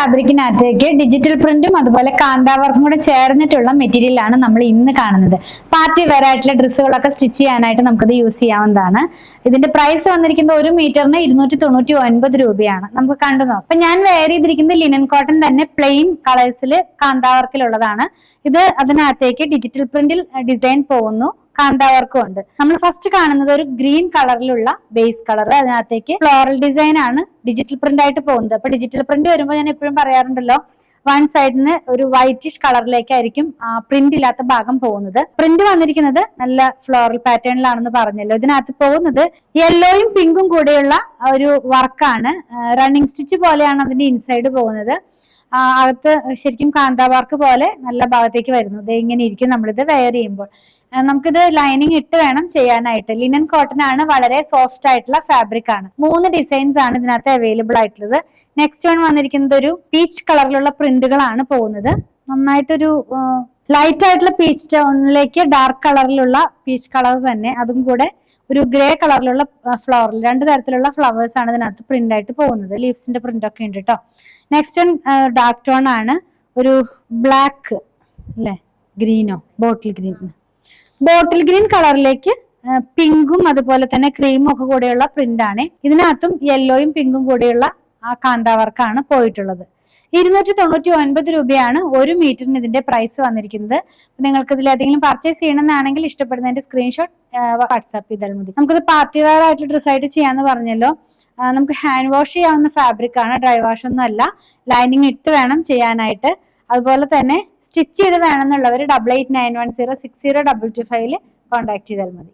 ഫാബ്രിക്കിനകത്തേക്ക് digital പ്രിന്റും അതുപോലെ കാന്താ വർക്കും കൂടെ ചേർന്നിട്ടുള്ള മെറ്റീരിയൽ ആണ് നമ്മൾ ഇന്ന് കാണുന്നത്. പാർട്ടി വെയർ ആയിട്ടുള്ള ഡ്രസ്സുകളൊക്കെ സ്റ്റിച്ച് ചെയ്യാനായിട്ട് നമുക്കത് യൂസ് ചെയ്യാവുന്നതാണ്. ഇതിന്റെ പ്രൈസ് വന്നിരിക്കുന്നത് 1 മീറ്ററിന് 299 രൂപയാണ്. നമുക്ക് കണ്ടു നോക്കാം. അപ്പൊ ഞാൻ വെയർ ചെയ്തിരിക്കുന്നത് ലിനൻ കോട്ടൺ തന്നെ പ്ലെയിൻ കളേഴ്സിൽ കാന്താ വർക്കിലുള്ളതാണ്. ഇത് അതിനകത്തേക്ക് ഡിജിറ്റൽ പ്രിന്റിൽ ഡിസൈൻ പോകുന്നു, കാന്താ വർക്കും ഉണ്ട്. നമ്മൾ ഫസ്റ്റ് കാണുന്നത് ഒരു ഗ്രീൻ കളറിലുള്ള ബേസ് കളർ, അതിനകത്തേക്ക് ഫ്ലോറൽ ഡിസൈൻ ആണ് ഡിജിറ്റൽ പ്രിന്റ് ആയിട്ട് പോകുന്നത്. അപ്പൊ ഡിജിറ്റൽ പ്രിന്റ് വരുമ്പോൾ ഞാൻ എപ്പോഴും പറയാറുണ്ടല്ലോ, വൺ സൈഡിന് ഒരു വൈറ്റിഷ് കളറിലേക്കായിരിക്കും പ്രിന്റ് ഇല്ലാത്ത ഭാഗം പോകുന്നത്. പ്രിന്റ് വന്നിരിക്കുന്നത് നല്ല ഫ്ലോറൽ പാറ്റേണിലാണെന്ന് പറഞ്ഞല്ലോ. ഇതിനകത്ത് പോകുന്നത് യെല്ലോയും പിങ്കും കൂടെയുള്ള ഒരു വർക്കാണ്. റണ്ണിങ് സ്റ്റിച്ച് പോലെയാണ് അതിന്റെ ഇൻസൈഡ് പോകുന്നത്. അകത്ത് ശരിക്കും കാന്താ വർക്ക് പോലെ നല്ല ഭാഗത്തേക്ക് വരുന്നു. ഇത് ഇങ്ങനെ ഇരിക്കും നമ്മളിത് വെയർ ചെയ്യുമ്പോൾ. നമുക്കിത് ലൈനിങ് ഇട്ട് വേണം ചെയ്യാനായിട്ട്. ലിനൻ കോട്ടൺ ആണ്, വളരെ സോഫ്റ്റ് ആയിട്ടുള്ള ഫാബ്രിക് ആണ്. 3 ഡിസൈൻസ് ആണ് ഇതിനകത്ത് അവൈലബിൾ ആയിട്ടുള്ളത്. നെക്സ്റ്റ് വൺ വന്നിരിക്കുന്നത് ഒരു പീച്ച് കളറിലുള്ള പ്രിന്റുകളാണ് പോകുന്നത്. നന്നായിട്ടൊരു ലൈറ്റ് ആയിട്ടുള്ള പീച്ച് ടോണിലേക്ക് ഡാർക്ക് കളറിലുള്ള പീച്ച് കളർ തന്നെ, അതും കൂടെ ഒരു ഗ്രേ കളറിലുള്ള ഫ്ലവറിൽ 2 തരത്തിലുള്ള ഫ്ലവേഴ്സ് ആണ് ഇതിനകത്ത് പ്രിന്റ് ആയിട്ട് പോകുന്നത്. ലീവ്സിന്റെ പ്രിന്റ് ഒക്കെ ഉണ്ട് കേട്ടോ. നെക്സ്റ്റ് വൺ ഡാർക്ക് ടോൺ ആണ്, ഒരു ബ്ലാക്ക് അല്ലെ, ഗ്രീനോ, ബോട്ടിൽ ഗ്രീൻ കളറിലേക്ക് പിങ്കും അതുപോലെ തന്നെ ക്രീമും ഒക്കെ കൂടെയുള്ള പ്രിന്റ് ആണ്. ഇതിനകത്തും യെല്ലോയും പിങ്കും കൂടെയുള്ള ആ കാന്താ വർക്കാണ് പോയിട്ടുള്ളത്. 299 രൂപയാണ് 1 മീറ്ററിന് ഇതിന്റെ പ്രൈസ് വന്നിരിക്കുന്നത്. നിങ്ങൾക്ക് ഇതിൽ ഏതെങ്കിലും പർച്ചേസ് ചെയ്യണമെന്നാണെങ്കിൽ ഇഷ്ടപ്പെടുന്നതിന്റെ സ്ക്രീൻഷോട്ട് വാട്സാപ്പ് ചെയ്താൽ മതി. നമുക്കിത് പാർട്ടി വെയർ ആയിട്ടുള്ള ഡ്രസ് ആയിട്ട് ചെയ്യാന്ന് പറഞ്ഞല്ലോ. നമുക്ക് ഹാൻഡ് വാഷ് ചെയ്യാവുന്ന ഫാബ്രിക് ആണ്, ഡ്രൈ വാഷ് ഒന്നും അല്ല. ലൈനിങ് ഇട്ട് വേണം ചെയ്യാനായിട്ട്. അതുപോലെ തന്നെ സ്റ്റിച്ച് ചെയ്ത് വേണമെന്നുള്ളവർ 8891060225 കോൺടാക്ട് ചെയ്താൽ മതി.